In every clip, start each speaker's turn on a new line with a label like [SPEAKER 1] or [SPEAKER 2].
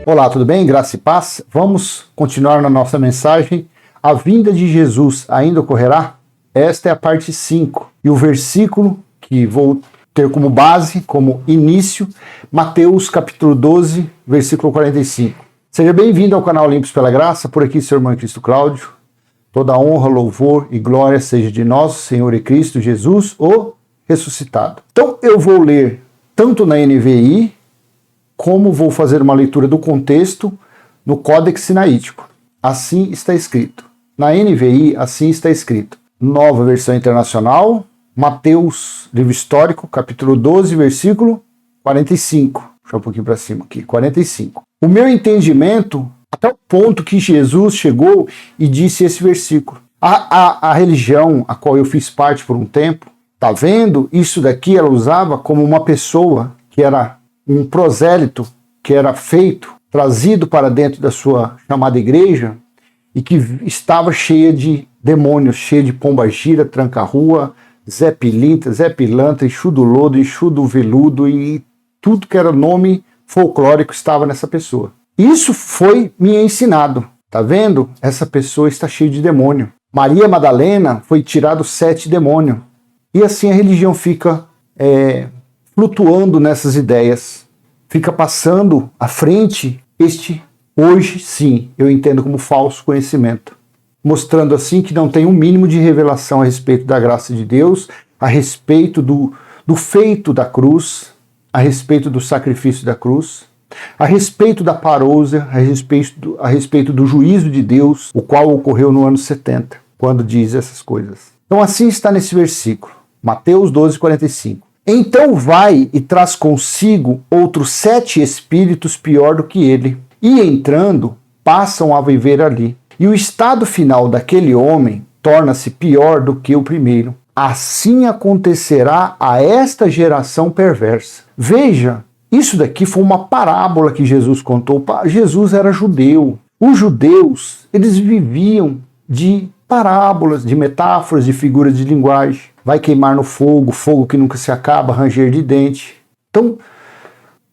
[SPEAKER 1] Olá, tudo bem? Graça e paz. Vamos continuar na nossa mensagem. A vinda de Jesus ainda ocorrerá? Esta é a parte 5. E o versículo que vou ter como base, como início, Mateus capítulo 12, versículo 45. Seja bem-vindo ao canal Limpos pela Graça, por aqui seu irmão Cristo Cláudio. Toda honra, louvor e glória seja de nosso Senhor e Cristo Jesus, o ressuscitado. Então eu vou ler tanto na NVI, como vou fazer uma leitura do contexto no Códex Sinaítico. Assim está escrito. Na NVI, assim está escrito. Nova Versão Internacional, Mateus, livro histórico, capítulo 12, versículo 45. Deixa um pouquinho para cima aqui, 45. O meu entendimento, até o ponto que Jesus chegou e disse esse versículo. A religião a qual eu fiz parte por um tempo, tá vendo? Isso daqui ela usava como uma pessoa que era um prosélito que era feito, trazido para dentro da sua chamada igreja e que estava cheia de demônios, cheia de pombagira, tranca-rua, Zé Pilintra, Zé Pilantra, Exu do Lodo, Exu do Veludo e tudo que era nome folclórico estava nessa pessoa. Isso foi me ensinado. Tá vendo? Essa pessoa está cheia de demônio. Maria Madalena foi tirado 7 demônios. E assim a religião fica flutuando nessas ideias, fica passando à frente hoje sim, eu entendo como falso conhecimento, mostrando assim que não tem um mínimo de revelação a respeito da graça de Deus, a respeito do feito da cruz, a respeito do sacrifício da cruz, a respeito da parousia, a respeito do juízo de Deus, o qual ocorreu no ano 70, quando diz essas coisas. Então assim está nesse versículo, Mateus 12, 45. Então vai e traz consigo outros 7 espíritos pior do que ele, e entrando, passam a viver ali. E o estado final daquele homem torna-se pior do que o primeiro. Assim acontecerá a esta geração perversa. Veja, isso daqui foi uma parábola que Jesus contou. Jesus era judeu. Os judeus, eles viviam de parábolas, de metáforas, de figuras de linguagem. Vai queimar no fogo, fogo que nunca se acaba, ranger de dente. Então,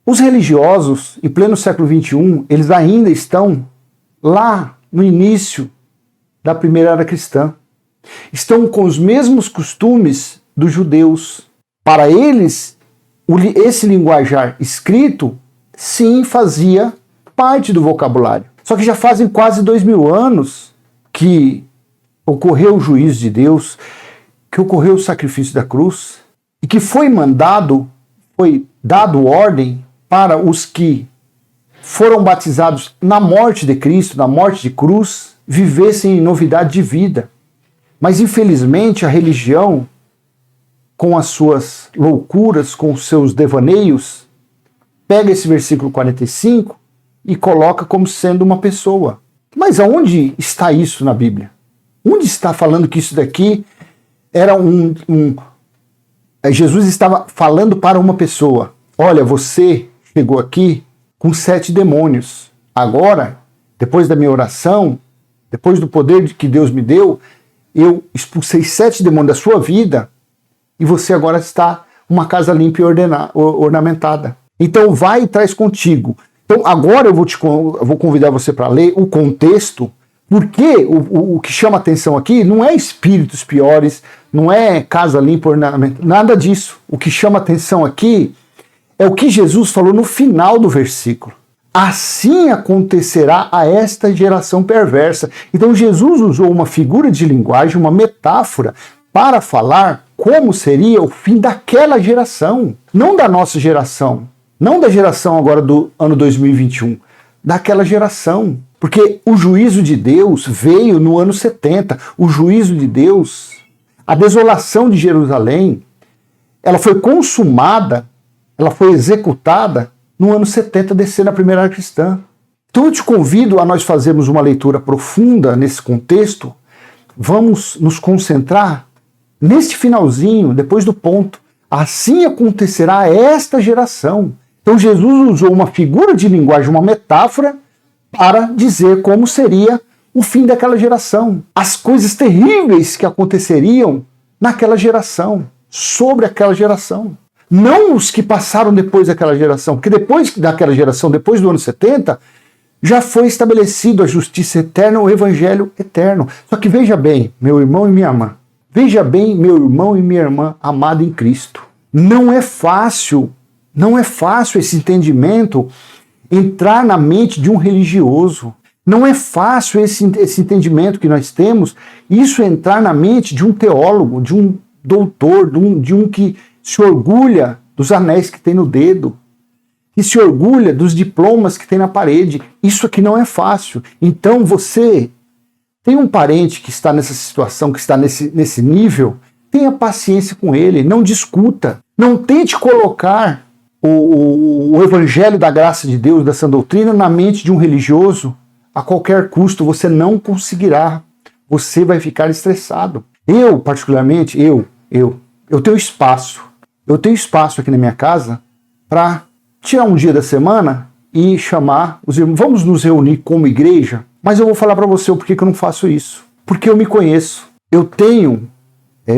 [SPEAKER 1] os religiosos, em pleno século XXI, eles ainda estão lá no início da primeira era cristã. Estão com os mesmos costumes dos judeus. Para eles, esse linguajar escrito, sim, fazia parte do vocabulário. Só que já fazem quase 2000 anos que ocorreu o juízo de Deus, que ocorreu o sacrifício da cruz, e que foi dado ordem para os que foram batizados na morte de Cristo, na morte de cruz, vivessem em novidade de vida. Mas infelizmente a religião, com as suas loucuras, com os seus devaneios, pega esse versículo 45 e coloca como sendo uma pessoa. Mas aonde está isso na Bíblia? Onde está falando que isso daqui era Jesus estava falando para uma pessoa. Olha, você chegou aqui com 7 demônios. Agora, depois da minha oração, depois do poder que Deus me deu, eu expulsei 7 demônios da sua vida e você agora está uma casa limpa e ornamentada. Então vai e traz contigo. Então agora eu vou convidar você para ler o contexto. Porque o que chama atenção aqui não é espíritos piores, não é casa limpa, ornamento, nada disso. O que chama atenção aqui é o que Jesus falou no final do versículo. Assim acontecerá a esta geração perversa. Então Jesus usou uma figura de linguagem, uma metáfora, para falar como seria o fim daquela geração. Não da nossa geração, não da geração agora do ano 2021, daquela geração. Porque o juízo de Deus veio no ano 70. O juízo de Deus, a desolação de Jerusalém, ela foi consumada, ela foi executada no ano 70, descendo a primeira era cristã. Então eu te convido a nós fazermos uma leitura profunda nesse contexto. Vamos nos concentrar neste finalzinho, depois do ponto. Assim acontecerá esta geração. Então Jesus usou uma figura de linguagem, uma metáfora, para dizer como seria o fim daquela geração. As coisas terríveis que aconteceriam naquela geração, sobre aquela geração. Não os que passaram depois daquela geração, porque depois daquela geração, depois do ano 70, Já foi estabelecido a justiça eterna, o evangelho eterno. Só que veja bem, meu irmão e minha irmã, veja bem, meu irmão e minha irmã amado em Cristo. Não é fácil esse entendimento entrar na mente de um religioso. Não é fácil esse entendimento que nós temos, isso entrar na mente de um teólogo, de um doutor, de um que se orgulha dos anéis que tem no dedo, que se orgulha dos diplomas que tem na parede. Isso aqui não é fácil. Então você tem um parente que está nessa situação, que está nesse nível, tenha paciência com ele, não discuta. Não tente colocar o evangelho da graça de Deus, dessa doutrina, na mente de um religioso a qualquer custo. Você não conseguirá. Você vai ficar estressado. Eu, particularmente, eu tenho espaço. Eu tenho espaço aqui na minha casa para tirar um dia da semana e chamar os irmãos. Vamos nos reunir como igreja, mas eu vou falar para você o porquê que eu não faço isso. Porque eu me conheço. Eu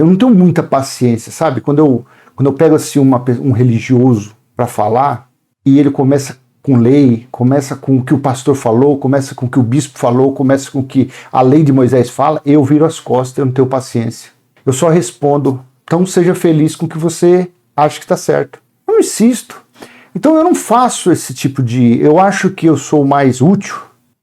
[SPEAKER 1] não tenho muita paciência, sabe? Quando eu pego assim um religioso para falar e ele começa com lei, começa com o que o pastor falou, começa com o que o bispo falou, começa com o que a lei de Moisés fala, eu viro as costas, eu não tenho paciência. Eu só respondo, então seja feliz com o que você acha que está certo. Eu insisto. Então eu não faço esse tipo de... Eu acho que eu sou mais útil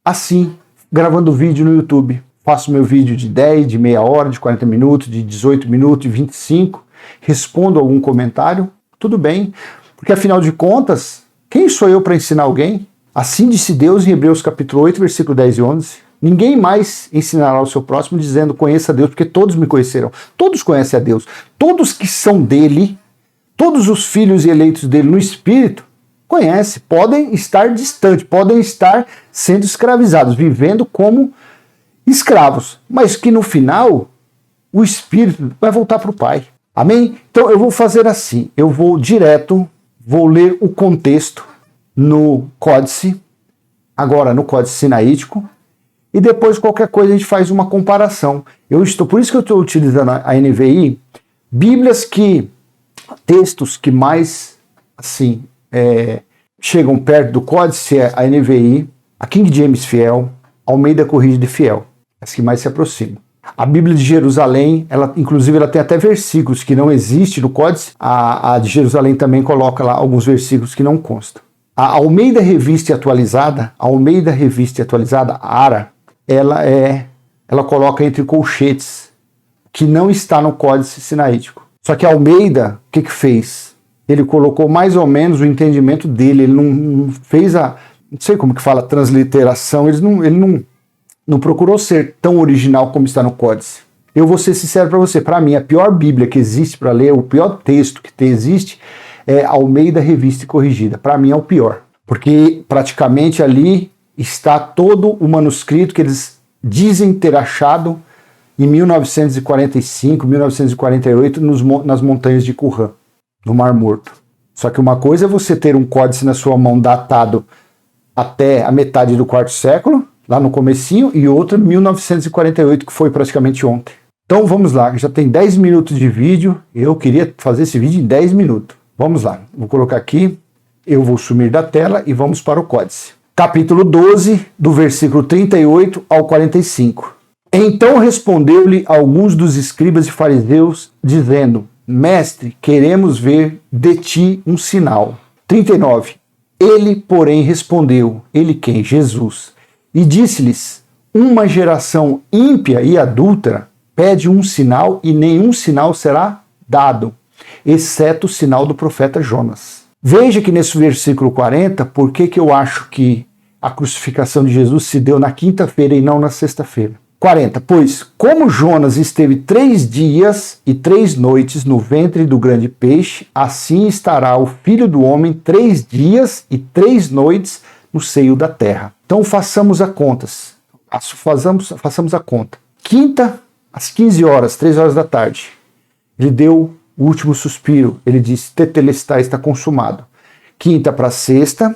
[SPEAKER 1] assim, gravando vídeo no YouTube. Faço meu vídeo de 10, de meia hora, de 40 minutos, de 18 minutos, de 25. Respondo algum comentário, tudo bem. Porque afinal de contas, quem sou eu para ensinar alguém? Assim disse Deus em Hebreus capítulo 8, versículo 10 e 11. Ninguém mais ensinará ao seu próximo dizendo conheça a Deus, porque todos me conhecerão. Todos conhecem a Deus. Todos que são dele, todos os filhos e eleitos dele no Espírito, conhecem. Podem estar distantes, podem estar sendo escravizados, vivendo como escravos. Mas que no final, o Espírito vai voltar para o Pai. Amém? Então eu vou fazer assim, eu vou ler o contexto no Códice, agora no Códice Sinaítico, e depois qualquer coisa a gente faz uma comparação. Por isso que eu estou utilizando a NVI, textos que mais assim chegam perto do Códice é a NVI, a King James Fiel, Almeida Corrigida e Fiel, as que mais se aproximam. A Bíblia de Jerusalém, inclusive ela tem até versículos que não existem no Códice. A de Jerusalém também coloca lá alguns versículos que não constam. A Almeida Revista e Atualizada, a ARA, ela coloca entre colchetes, que não está no Códice Sinaítico. Só que a Almeida, o que fez? Ele colocou mais ou menos o entendimento dele, ele não fez não sei como que fala, transliteração, ele não procurou ser tão original como está no Códice. Eu vou ser sincero para você, para mim, a pior Bíblia que existe para ler, o pior texto que existe é Almeida Revista e Corrigida. Para mim é o pior, porque praticamente ali está todo o manuscrito que eles dizem ter achado em 1945, 1948, nas montanhas de Qumran, no Mar Morto. Só que uma coisa é você ter um códice na sua mão datado até a metade do quarto século, lá no comecinho, e outra 1948, que foi praticamente ontem. Então vamos lá, já tem 10 minutos de vídeo, eu queria fazer esse vídeo em 10 minutos. Vamos lá, vou colocar aqui, eu vou sumir da tela e vamos para o Códice. Capítulo 12, do versículo 38 ao 45. Então respondeu-lhe alguns dos escribas e fariseus, dizendo, Mestre, queremos ver de ti um sinal. 39. Ele, porém, respondeu, ele quem? Jesus. E disse-lhes, uma geração ímpia e adúltera pede um sinal e nenhum sinal será dado, exceto o sinal do profeta Jonas. Veja que nesse versículo 40, por que eu acho que a crucificação de Jesus se deu na quinta-feira e não na sexta-feira. 40. Pois, como Jonas esteve 3 dias e 3 noites no ventre do grande peixe, assim estará o Filho do Homem 3 dias e 3 noites no seio da terra. Então façamos a contas. Façamos a conta. Quinta, às 15 horas, 3 horas da tarde, ele deu o último suspiro. Ele disse, tetelestai, está consumado. Quinta para sexta,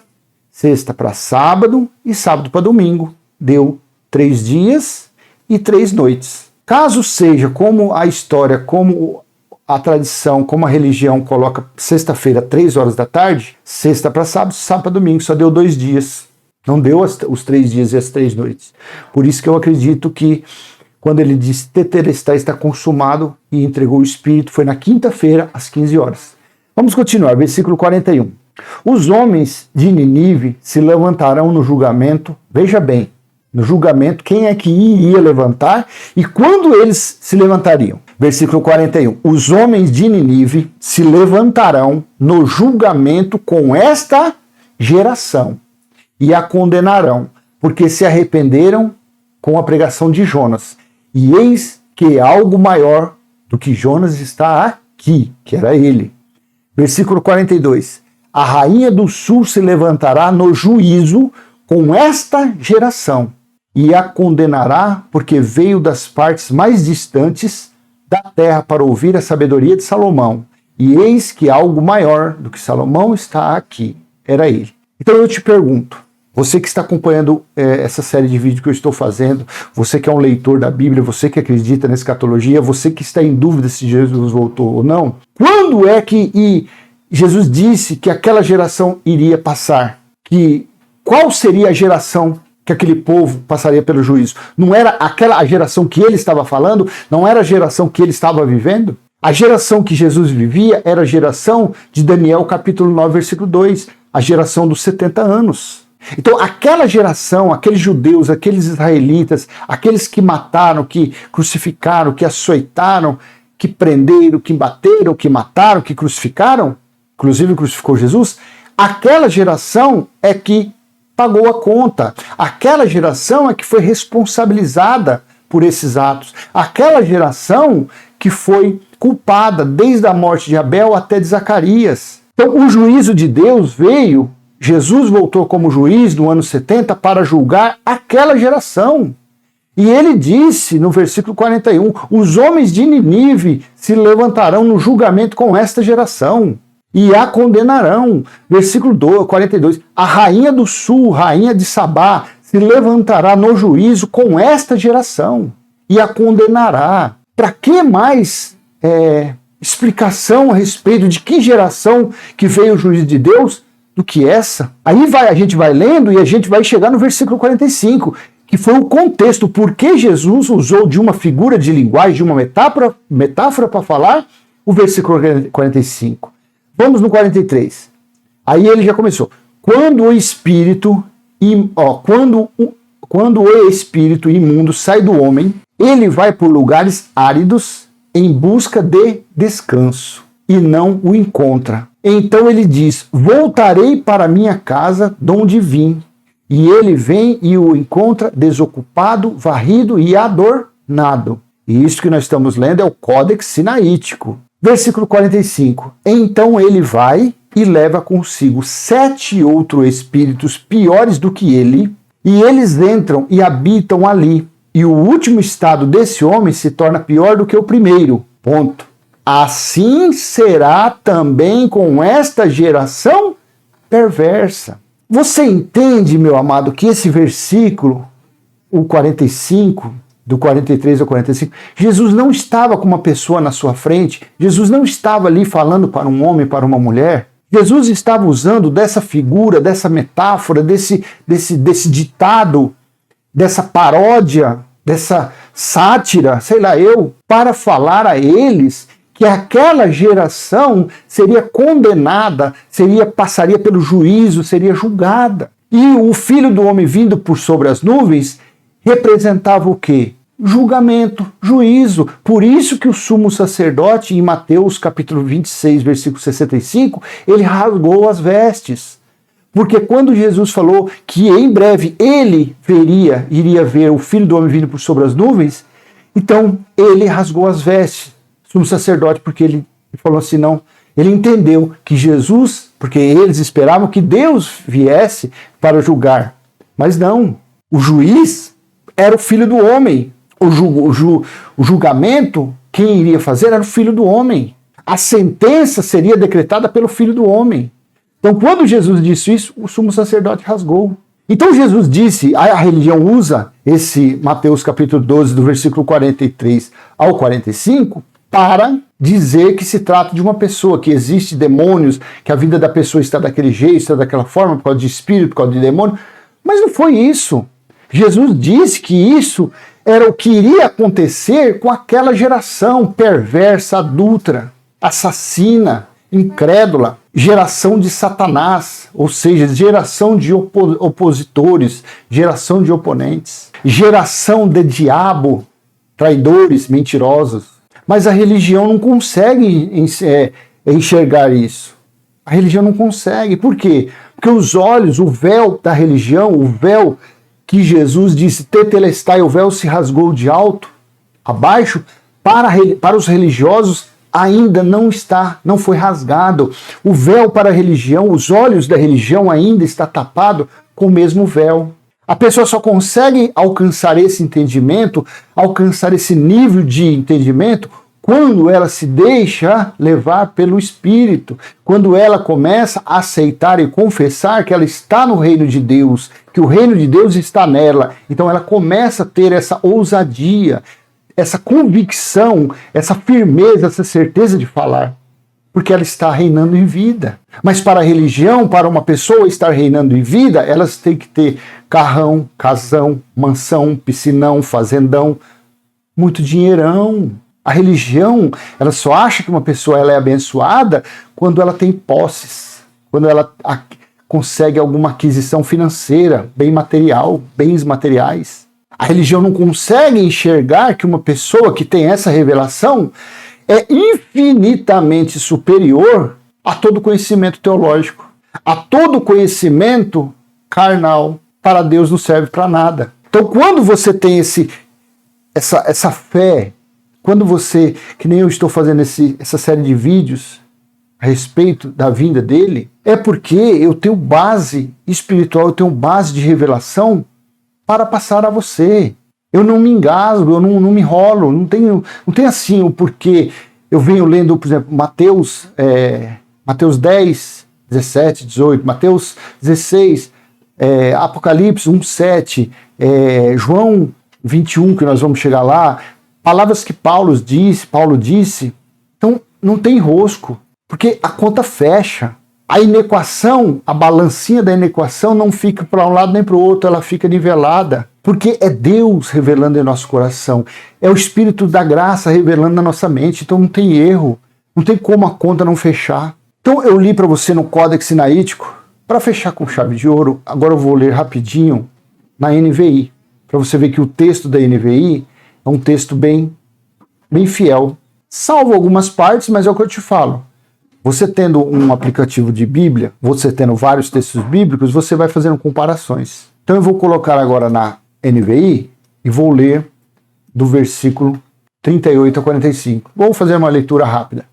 [SPEAKER 1] sexta para sábado e sábado para domingo. Deu 3 dias e 3 noites. Caso seja como a história, como a tradição, como a religião coloca sexta-feira, 3 horas da tarde, sexta para sábado, sábado para domingo, só deu 2 dias. Não deu os 3 dias e as 3 noites. Por isso que eu acredito que quando ele diz tetelestai, está consumado, e entregou o Espírito, foi na quinta-feira, às 15 horas. Vamos continuar, versículo 41. Os homens de Nínive se levantarão no julgamento, veja bem, no julgamento, quem é que iria levantar e quando eles se levantariam? Versículo 41. Os homens de Nínive se levantarão no julgamento com esta geração e a condenarão, porque se arrependeram com a pregação de Jonas. E eis que algo maior do que Jonas está aqui, que era ele. Versículo 42. A rainha do sul se levantará no juízo com esta geração e a condenará, porque veio das partes mais distantes da terra para ouvir a sabedoria de Salomão. E eis que algo maior do que Salomão está aqui. Era ele. Então eu te pergunto, você que está acompanhando essa série de vídeos que eu estou fazendo, você que é um leitor da Bíblia, você que acredita na escatologia, você que está em dúvida se Jesus voltou ou não, quando é que Jesus disse que aquela geração iria passar? Qual seria a geração que aquele povo passaria pelo juízo? Não era a geração que ele estava falando? Não era a geração que ele estava vivendo? A geração que Jesus vivia era a geração de Daniel capítulo 9, versículo 2, a geração dos 70 anos. Então, aquela geração, aqueles judeus, aqueles israelitas, aqueles que mataram, que crucificaram, que açoitaram, que prenderam, que bateram, que mataram, que crucificaram, inclusive crucificou Jesus, aquela geração é que pagou a conta. Aquela geração é que foi responsabilizada por esses atos. Aquela geração que foi culpada desde a morte de Abel até de Zacarias. Então, o juízo de Deus veio. Jesus voltou como juiz no ano 70 para julgar aquela geração. E ele disse no versículo 41, os homens de Nínive se levantarão no julgamento com esta geração e a condenarão. Versículo 42, a rainha do sul, rainha de Sabá, se levantará no juízo com esta geração e a condenará. Para que mais explicação a respeito de que geração que veio o juízo de Deus do que essa? Aí a gente vai lendo e a gente vai chegar no versículo 45, que foi o contexto, porque Jesus usou de uma figura de linguagem, de uma metáfora para falar o versículo 45. Vamos no 43. Aí ele já começou. Quando o espírito imundo sai do homem, ele vai por lugares áridos em busca de descanso e não o encontra. Então ele diz, voltarei para minha casa de onde vim. E ele vem e o encontra desocupado, varrido e adornado. E isso que nós estamos lendo é o Códex Sinaítico. Versículo 45. Então ele vai e leva consigo 7 outros espíritos piores do que ele, e eles entram e habitam ali. E o último estado desse homem se torna pior do que o primeiro. Ponto. Assim será também com esta geração perversa. Você entende, meu amado, que esse versículo, o 45, do 43 ao 45, Jesus não estava com uma pessoa na sua frente, Jesus não estava ali falando para um homem, para uma mulher. Jesus estava usando dessa figura, dessa metáfora, desse ditado, dessa paródia, dessa sátira, sei lá para falar a eles que aquela geração seria condenada, passaria pelo juízo, seria julgada. E o Filho do Homem vindo por sobre as nuvens representava o quê? Julgamento, juízo. Por isso que o sumo sacerdote, em Mateus capítulo 26, versículo 65, ele rasgou as vestes. Porque quando Jesus falou que em breve ele iria ver o Filho do Homem vindo por sobre as nuvens, então ele rasgou as vestes. Sumo sacerdote, porque ele falou assim, não, ele entendeu que Jesus, porque eles esperavam que Deus viesse para julgar, mas não, o juiz era o Filho do Homem, o julgamento, quem iria fazer era o Filho do Homem, a sentença seria decretada pelo Filho do Homem. Então quando Jesus disse isso, o sumo sacerdote rasgou. Então Jesus disse, a religião usa esse Mateus capítulo 12, do versículo 43 ao 45, para dizer que se trata de uma pessoa, que existe demônios, que a vida da pessoa está daquele jeito, está daquela forma, por causa de espírito, por causa de demônio. Mas não foi isso. Jesus disse que isso era o que iria acontecer com aquela geração perversa, adúltera, assassina, incrédula, geração de Satanás, ou seja, geração de opositores, geração de oponentes, geração de diabo, traidores, mentirosos. Mas a religião não consegue enxergar isso. A religião não consegue. Por quê? Porque os olhos, o véu da religião, o véu que Jesus disse, tetelestai, o véu se rasgou de alto a baixo, para os religiosos ainda não foi rasgado. O véu para a religião, os olhos da religião ainda está tapado com o mesmo véu. A pessoa só consegue alcançar esse entendimento, alcançar esse nível de entendimento, quando ela se deixa levar pelo Espírito, quando ela começa a aceitar e confessar que ela está no reino de Deus, que o reino de Deus está nela. Então ela começa a ter essa ousadia, essa convicção, essa firmeza, essa certeza de falar, porque ela está reinando em vida. Mas para a religião, para uma pessoa estar reinando em vida, elas têm que ter carrão, casão, mansão, piscinão, fazendão, muito dinheirão. A religião, ela só acha que uma pessoa ela é abençoada quando ela tem posses, quando ela consegue alguma aquisição financeira, bem material, bens materiais. A religião não consegue enxergar que uma pessoa que tem essa revelação é infinitamente superior a todo conhecimento teológico, a todo conhecimento carnal. Para Deus não serve para nada. Então, quando você tem essa fé, quando você, que nem eu estou fazendo essa série de vídeos a respeito da vinda dele, é porque eu tenho base espiritual, eu tenho base de revelação para passar a você. Eu não me engasgo, eu não me enrolo, não tem assim o porquê. Eu venho lendo, por exemplo, Mateus 10, 17, 18, Mateus 16, Apocalipse 1, 7, João 21, que nós vamos chegar lá, palavras que Paulo disse, então não tem rosco, porque a conta fecha. A inequação, a balancinha da inequação não fica para um lado nem para o outro, ela fica nivelada, porque é Deus revelando em nosso coração, é o Espírito da graça revelando na nossa mente, então não tem erro, não tem como a conta não fechar. Então eu li para você no Códex Sinaítico, para fechar com chave de ouro, agora eu vou ler rapidinho na NVI, para você ver que o texto da NVI é um texto bem fiel, salvo algumas partes, mas é o que eu te falo. Você tendo um aplicativo de Bíblia, você tendo vários textos bíblicos, você vai fazendo comparações. Então eu vou colocar agora na NVI e vou ler do versículo 38 a 45. Vou fazer uma leitura rápida.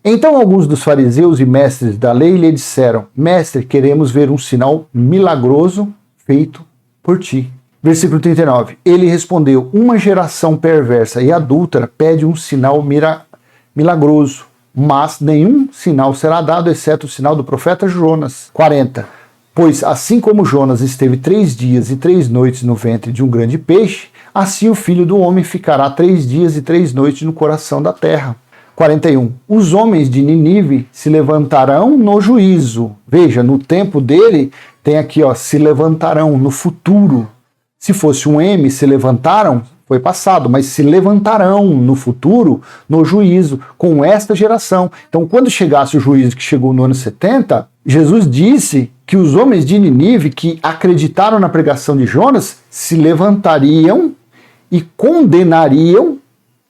[SPEAKER 1] Então alguns dos fariseus e mestres da lei lhe disseram: Mestre, queremos ver um sinal milagroso feito por ti. Versículo 39. Ele respondeu: Uma geração perversa e adúltera pede um sinal milagroso, mas nenhum sinal será dado, exceto o sinal do profeta Jonas. 40. Pois assim como Jonas esteve 3 dias e 3 noites no ventre de um grande peixe, assim o Filho do Homem ficará 3 dias e 3 noites no coração da terra. 41. Os homens de Ninive se levantarão no juízo. Veja, no tempo dele tem aqui, se levantarão no futuro. Se fosse um M, se levantaram, foi passado, mas se levantarão no futuro, no juízo, com esta geração. Então, quando chegasse o juízo que chegou no ano 70, Jesus disse que os homens de Ninive que acreditaram na pregação de Jonas se levantariam e condenariam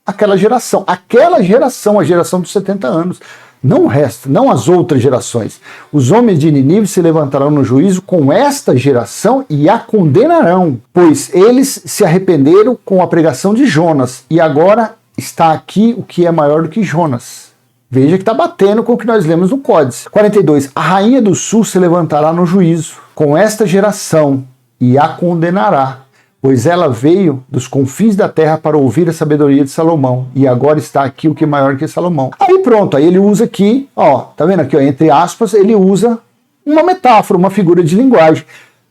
[SPEAKER 1] aquela geração, a geração dos 70 anos. Não o resto, não as outras gerações. Os homens de Ninive se levantarão no juízo com esta geração e a condenarão, pois eles se arrependeram com a pregação de Jonas, e agora está aqui o que é maior do que Jonas. Veja que está batendo com o que nós lemos no Códice. 42. A rainha do sul se levantará no juízo com esta geração e a condenará, pois ela veio dos confins da terra para ouvir a sabedoria de Salomão, e agora está aqui o que é maior que Salomão. Aí pronto, aí ele usa aqui, tá vendo aqui, entre aspas, ele usa uma metáfora, uma figura de linguagem.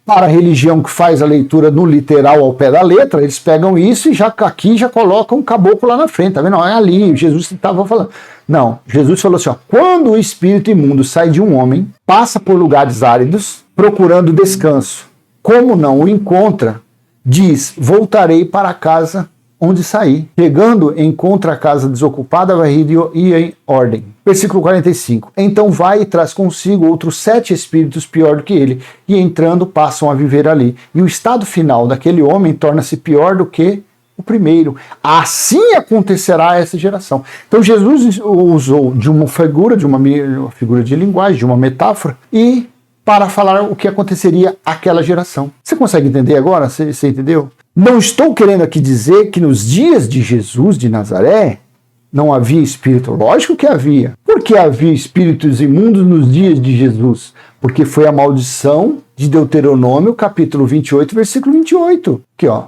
[SPEAKER 1] Para a religião que faz a leitura no literal ao pé da letra, eles pegam isso e já colocam um caboclo lá na frente, tá vendo? É ali, Jesus estava falando. Não, Jesus falou assim, quando o espírito imundo sai de um homem, passa por lugares áridos, procurando descanso, como não o encontra, diz: voltarei para a casa onde saí. Chegando, encontra a casa desocupada, varrida e em ordem. Versículo 45. Então vai e traz consigo outros 7 espíritos pior do que ele, e entrando passam a viver ali. E o estado final daquele homem torna-se pior do que o primeiro. Assim acontecerá a essa geração. Então Jesus usou de uma figura de linguagem, de uma metáfora, e para falar o que aconteceria àquela geração. Você consegue entender agora? Você entendeu? Não estou querendo aqui dizer que nos dias de Jesus de Nazaré não havia espírito. Lógico que havia. Por que havia espíritos imundos nos dias de Jesus? Porque foi a maldição de Deuteronômio, capítulo 28, versículo 28. Aqui, ó.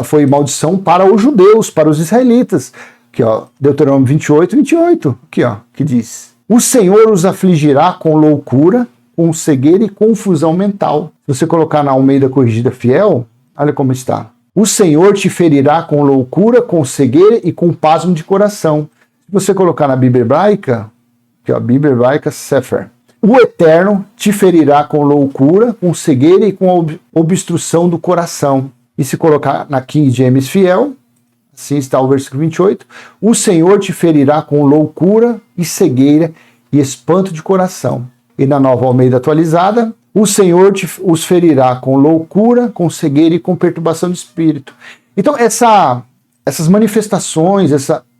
[SPEAKER 1] Foi maldição para os judeus, para os israelitas. Aqui, ó. Deuteronômio 28, 28. Aqui, ó. Que diz: o Senhor os afligirá com loucura, com cegueira e confusão mental. Se você colocar na Almeida Corrigida Fiel, olha como está. O Senhor te ferirá com loucura, com cegueira e com pasmo de coração. Se você colocar na Bíblia Hebraica, que é a Bíblia Hebraica Sefer, o Eterno te ferirá com loucura, com cegueira e com obstrução do coração. E se colocar na King James Fiel, assim está o versículo 28, o Senhor te ferirá com loucura e cegueira e espanto de coração. E na Nova Almeida Atualizada, o Senhor os ferirá com loucura, com cegueira e com perturbação de espírito. Então essas manifestações,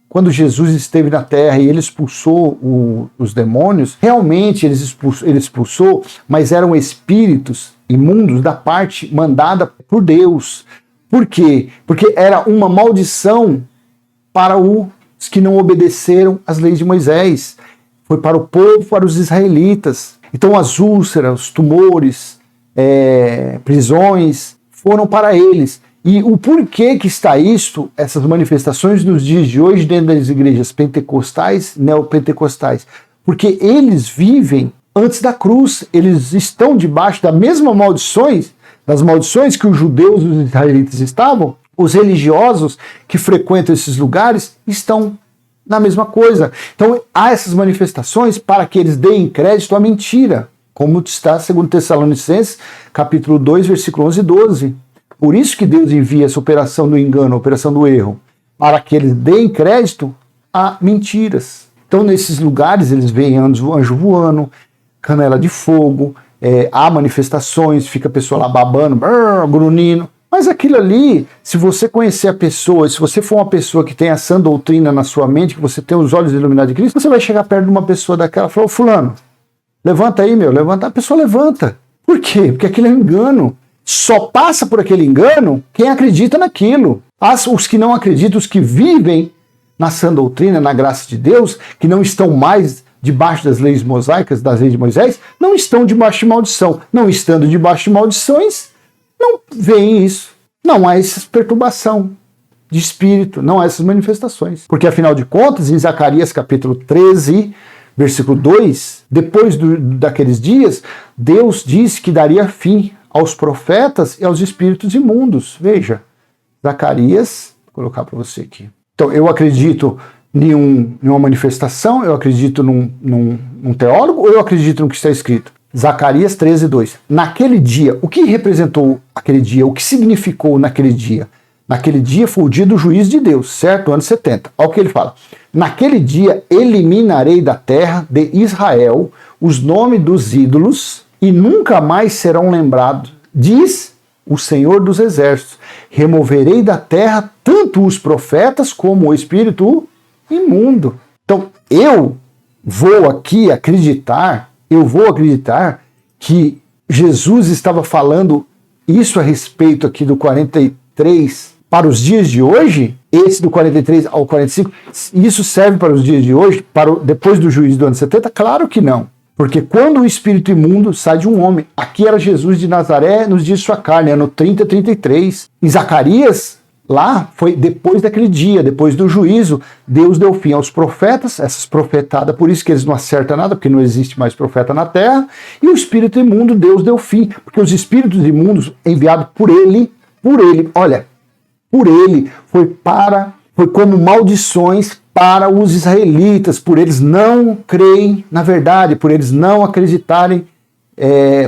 [SPEAKER 1] quando Jesus esteve na terra e ele expulsou os demônios, realmente ele expulsou, mas eram espíritos imundos da parte mandada por Deus. Por quê? Porque era uma maldição para os que não obedeceram às leis de Moisés. Foi para o povo, para os israelitas. Então as úlceras, os tumores, prisões, foram para eles. E o porquê que está isto, essas manifestações nos dias de hoje dentro das igrejas pentecostais, neopentecostais? Porque eles vivem antes da cruz, eles estão debaixo das mesmas maldições, das maldições que os judeus e os israelitas estavam. Os religiosos que frequentam esses lugares estão na mesma coisa. Então há essas manifestações para que eles deem crédito à mentira, como está segundo Tessalonicenses, capítulo 2, versículo 11 e 12. Por isso que Deus envia essa operação do engano, a operação do erro, para que eles deem crédito a mentiras. Então nesses lugares eles veem anjo voando, canela de fogo, há manifestações, fica a pessoa lá babando, grunhindo. Mas aquilo ali, se você conhecer a pessoa, se você for uma pessoa que tem a sã doutrina na sua mente, que você tem os olhos iluminados de Cristo, você vai chegar perto de uma pessoa daquela e falar: fulano, levanta aí, levanta. A pessoa levanta. Por quê? Porque aquilo é engano. Só passa por aquele engano quem acredita naquilo. Os que não acreditam, os que vivem na sã doutrina, na graça de Deus, que não estão mais debaixo das leis mosaicas, das leis de Moisés, não estão debaixo de maldição. Não estando debaixo de maldições, não veem isso. Não há essa perturbação de espírito, não há essas manifestações. Porque, afinal de contas, em Zacarias capítulo 13, versículo 2, depois daqueles dias, Deus disse que daria fim aos profetas e aos espíritos imundos. Veja, Zacarias, vou colocar para você aqui. Então, eu acredito em uma manifestação, eu acredito num teólogo, ou eu acredito no que está escrito? Zacarias 13, 2. Naquele dia, o que representou aquele dia? O que significou naquele dia? Naquele dia foi o dia do juízo de Deus, certo? Ano 70. Olha o que ele fala. Naquele dia eliminarei da terra de Israel os nomes dos ídolos e nunca mais serão lembrados, diz o Senhor dos Exércitos. Removerei da terra tanto os profetas como o espírito imundo. Então, eu vou acreditar que Jesus estava falando isso a respeito aqui do 43 para os dias de hoje, esse do 43 ao 45, isso serve para os dias de hoje, depois do juízo do ano 70? Claro que não. Porque quando o espírito imundo sai de um homem, aqui era Jesus de Nazaré nos dias de sua carne, ano 30, 33. Em Zacarias, lá foi depois daquele dia, depois do juízo, Deus deu fim aos profetas, essas profetadas, por isso que eles não acertam nada, porque não existe mais profeta na terra, e o espírito imundo Deus deu fim, porque os espíritos imundos enviados por ele, foi como maldições para os israelitas, por eles não crerem na verdade, por eles não acreditarem,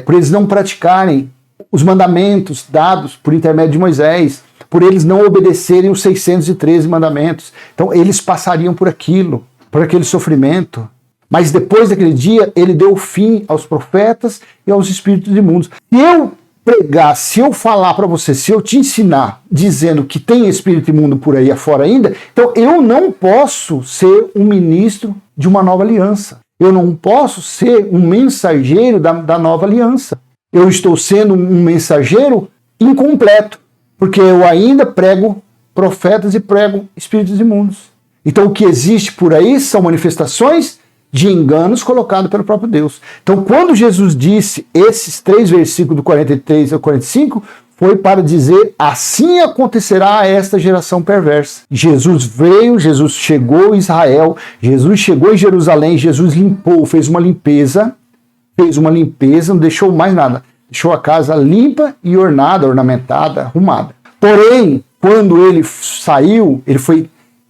[SPEAKER 1] por eles não praticarem os mandamentos dados por intermédio de Moisés, por eles não obedecerem os 613 mandamentos. Então eles passariam por aquilo, por aquele sofrimento. Mas depois daquele dia, ele deu fim aos profetas e aos espíritos imundos. Se eu pregar, se eu falar para você, se eu te ensinar dizendo que tem espírito imundo por aí afora ainda, então eu não posso ser um ministro de uma nova aliança. Eu não posso ser um mensageiro da nova aliança. Eu estou sendo um mensageiro incompleto, porque eu ainda prego profetas e prego espíritos imundos. Então o que existe por aí são manifestações de enganos colocados pelo próprio Deus. Então, quando Jesus disse esses 3 versículos do 43 ao 45, foi para dizer, assim acontecerá a esta geração perversa. Jesus veio, Jesus chegou em Israel, Jesus chegou em Jerusalém, Jesus limpou, fez uma limpeza, não deixou mais nada. Deixou a casa limpa e ornada, ornamentada, arrumada. Porém, quando ele saiu, ele foi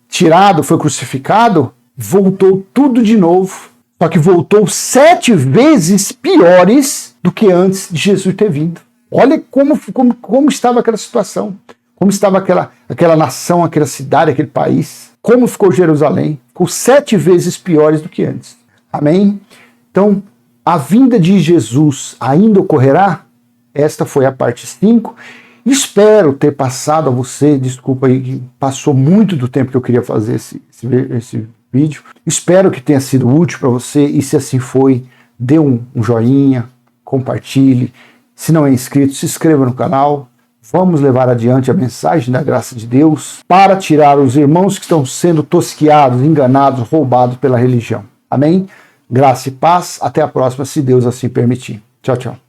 [SPEAKER 1] tirado, foi crucificado, voltou tudo de novo, só que voltou 7 vezes piores do que antes de Jesus ter vindo. Olha como estava aquela situação, como estava aquela nação, aquela cidade, aquele país, como ficou Jerusalém, ficou 7 vezes piores do que antes. Amém? Então, a vinda de Jesus ainda ocorrerá? Esta foi a parte 5. Espero ter passado a você, desculpa aí que passou muito do tempo que eu queria fazer esse vídeo. Espero que tenha sido útil para você e se assim foi, dê um joinha, compartilhe. Se não é inscrito, se inscreva no canal. Vamos levar adiante a mensagem da graça de Deus para tirar os irmãos que estão sendo tosquiados, enganados, roubados pela religião. Amém? Graça e paz. Até a próxima, se Deus assim permitir. Tchau, tchau.